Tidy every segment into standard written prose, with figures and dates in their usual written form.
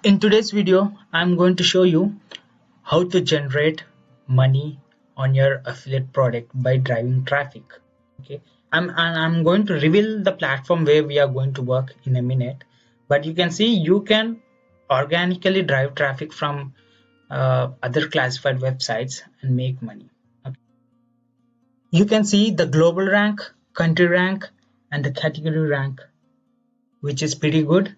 In today's video, I'm going to show you how to generate money on your affiliate product by driving traffic. Okay, I'm going to reveal the platform where we are going to work in a minute, but you can see you can organically drive traffic from other classified websites and make money. Okay. You can see the global rank, country rank, and the category rank, which is pretty good.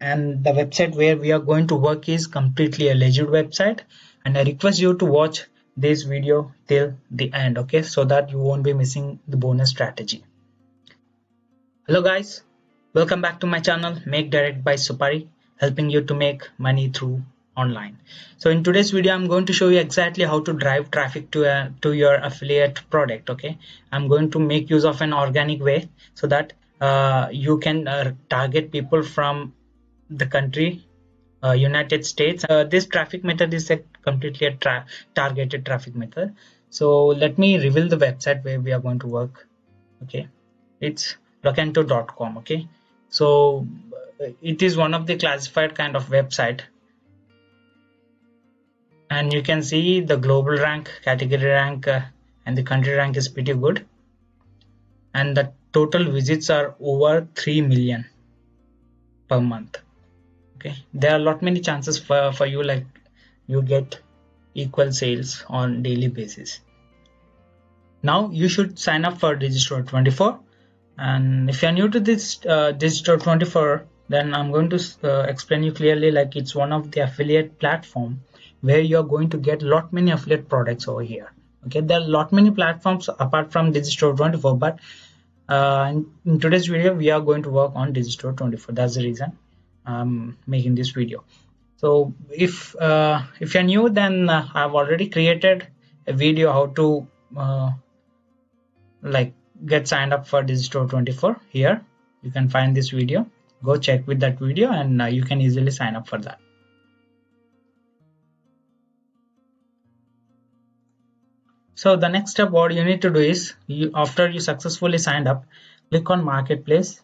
And the website where we are going to work is completely a legit website, and I request you to watch this video till the end, okay, so that you won't be missing the bonus strategy. Hello guys, welcome back to my channel Make Direct by Supari, helping you to make money through online. So in today's video I'm going to show you exactly how to drive traffic to your affiliate product. Okay, I'm going to make use of an organic way so that you can target people from the country United States. This traffic method is a completely a targeted traffic method. So let me reveal the website where we are going to work. Okay, it's locanto.com. Okay, so it is one of the classified kind of website, and you can see the global rank, category rank, and the country rank is pretty good, and the total visits are over 3 million per month. Okay, there are a lot many chances for you, like you get equal sales on daily basis. Now you should sign up for Digistore24, and if you're new to this Digistore24, then I'm going to explain you clearly, like it's one of the affiliate platform where you're going to get lot many affiliate products over here. Okay, there are lot many platforms apart from Digistore24, but in today's video we are going to work on Digistore24. That's the reason I'm making this video. So if you're new, then I've already created a video how to like get signed up for Digistore24. Here you can find this video, go check with that video, and you can easily sign up for that. So the next step what you need to do is, after you successfully signed up, click on marketplace,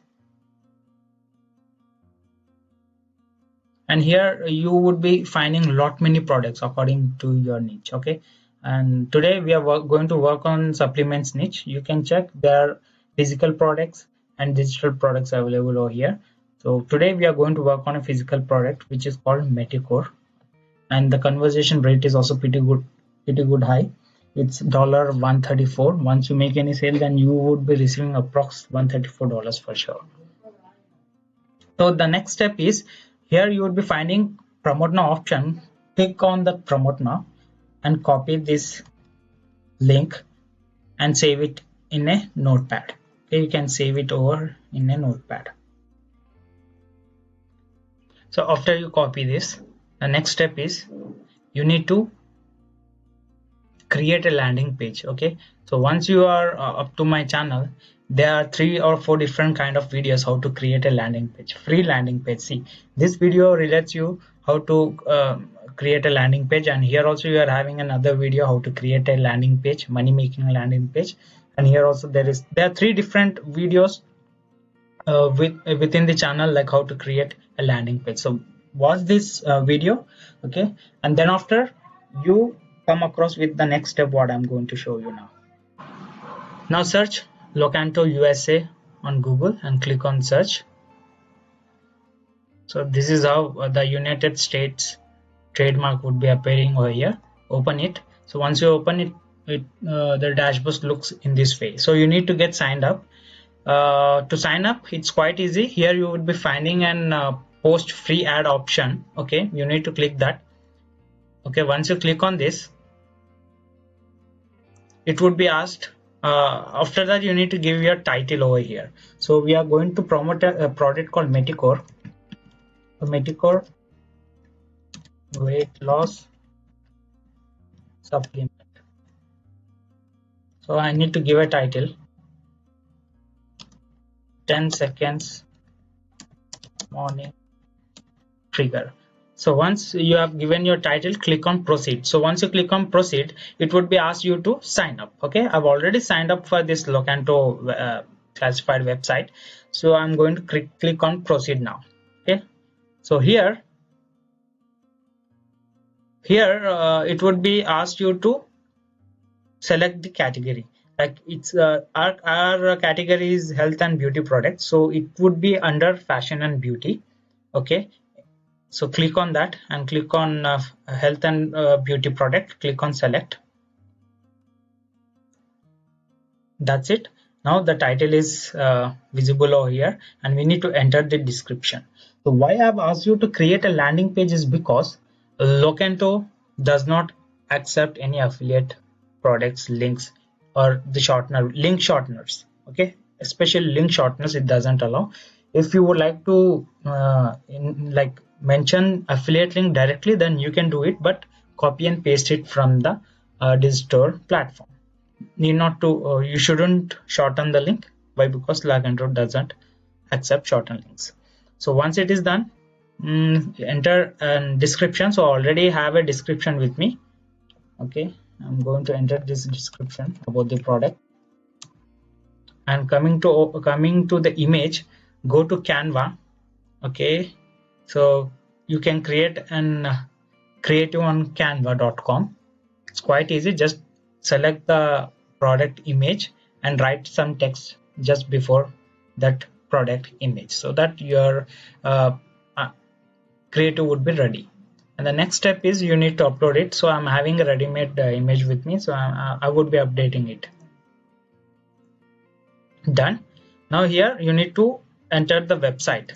and here you would be finding lot many products according to your niche. Okay, and today we are going to work on supplements niche. You can check there are physical products and digital products available over here. So today we are going to work on a physical product which is called Meticore, and the conversion rate is also pretty good high. It's $134. Once you make any sale, then you would be receiving approx $134 for sure. So the next step is, here you would be finding promote now option. Click on the promote now and copy this link and save it in a notepad. Okay, you can save it over in a notepad. So after you copy this, the next step is you need to create a landing page. Okay, so once you are up to my channel, there are 3 or 4 different kind of videos how to create a landing page, free landing page. See, this video relates you how to create a landing page, and here also you are having another video how to create a landing page, money making landing page. And here also there are 3 different videos within the channel, like how to create a landing page. So watch this video, okay, and then after you come across with the next step what I'm going to show you now. Now search Locanto USA on Google and click on search. So this is how the United States trademark would be appearing over here. Open it. So once you open it, the dashboard looks in this way. So you need to get signed up. To sign up, it's quite easy. Here you would be finding an post free ad option. Okay, you need to click that. Okay, once you click on this, it would be asked. After that, you need to give your title over here. So we are going to promote a product called Meticore. Meticore weight loss supplement. So I need to give a title. 10 seconds morning trigger. So once you have given your title, click on proceed. So once you click on proceed, it would be asked you to sign up. Okay, I've already signed up for this Locanto classified website, so I'm going to click on proceed now. Okay, so here here it would be asked you to select the category. Like it's our category is health and beauty products, so it would be under fashion and beauty. Okay, so click on that and click on health and beauty product, click on select. That's it. Now the title is visible over here, and we need to enter the description. So why I've asked you to create a landing page is because Locanto does not accept any affiliate products links or the shortener link shorteners. Okay, especially link shorteners it doesn't allow. If you would like to like mention affiliate link directly, then you can do it, but copy and paste it from the Digistore platform. Need not to you shouldn't shorten the link. Why? Because Locanto doesn't accept shorten links. So once it is done, enter a description. So I already have a description with me. Okay, I'm going to enter this description about the product, and coming to the image, go to Canva. Okay, so you can create an creative on canva.com. It's quite easy. Just select the product image and write some text just before that product image, so that your uh, creative would be ready. And the next step is you need to upload it. So I'm having a ready-made image with me, so I would be updating it. Done. Now here you need to enter the website.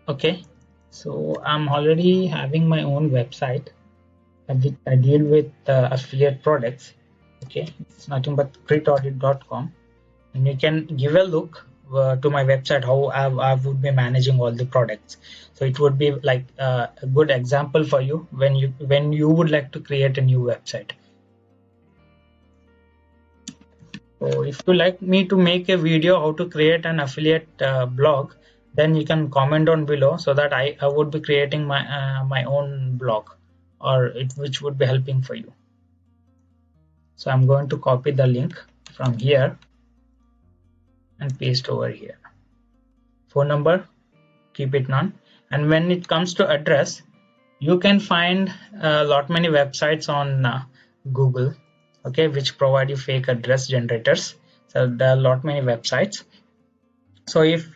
Okay, so I'm already having my own website. I deal with affiliate products. Okay, it's nothing but critaudit.com, and you can give a look to my website how I would be managing all the products. So it would be like a good example for you when you would like to create a new website. So if you like me to make a video how to create an affiliate blog, then you can comment on below, so that I would be creating my own blog, or which would be helping for you. So I'm going to copy the link from here and paste over here. Phone number, keep it none. And when it comes to address, you can find a lot many websites on Google, okay, which provide you fake address generators. So there are a lot many websites. So if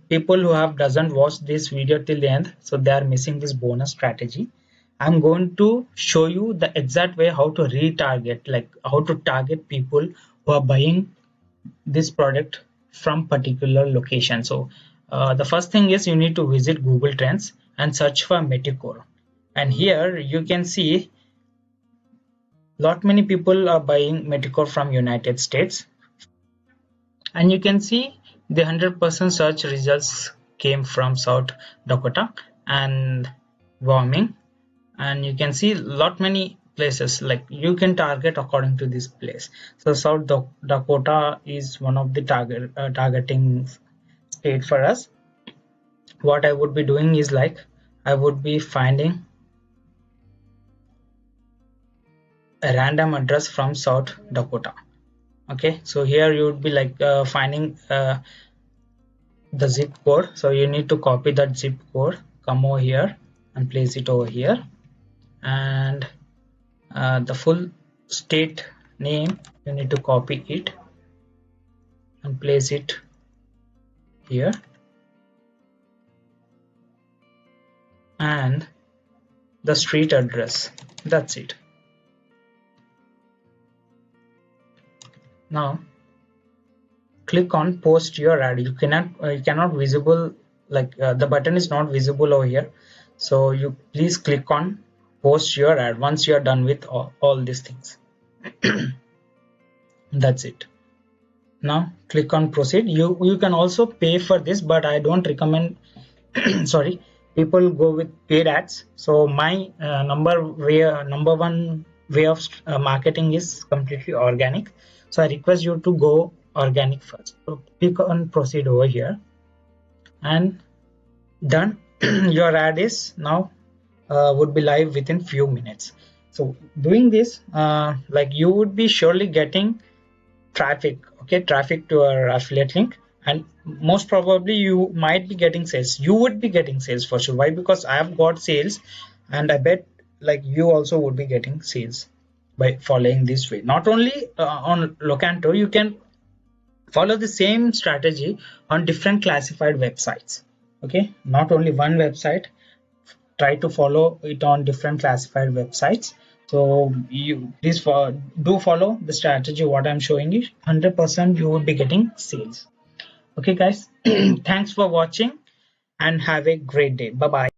people who have doesn't watch this video till the end, so they are missing this bonus strategy. I'm going to show you the exact way how to retarget, like how to target people who are buying this product from particular location. So the first thing is you need to visit Google Trends and search for Meticore, and here you can see lot many people are buying Meticore from United States, and you can see the 100% search results came from South Dakota and Wyoming, and you can see lot many places, like you can target according to this place. So South Dakota is one of the targeting state for us. What I would be doing is like I would be finding a random address from South Dakota. Okay, so here you would be like finding the zip code. So you need to copy that zip code, come over here and place it over here, and the full state name you need to copy it and place it here, and the street address. That's it. Now click on post your ad. You cannot visible, like the button is not visible over here, so you please click on post your ad once you are done with all these things. That's it. Now click on proceed. You can also pay for this, but I don't recommend sorry, people go with paid ads. So my number one way of marketing is completely organic, so I request you to go organic first. So click on proceed over here, and done. Your ad is now would be live within few minutes. So doing this, like you would be surely getting traffic, okay, traffic to our affiliate link, and most probably you might be getting sales. You would be getting sales for sure. Why? Because I have got sales, and I bet like you also would be getting sales by following this way. Not only on Locantor, you can follow the same strategy on different classified websites. Okay, not only one website, try to follow it on different classified websites. So you please do follow the strategy what I'm showing you. 100% you will be getting sales. Okay guys, thanks for watching and have a great day. Bye bye.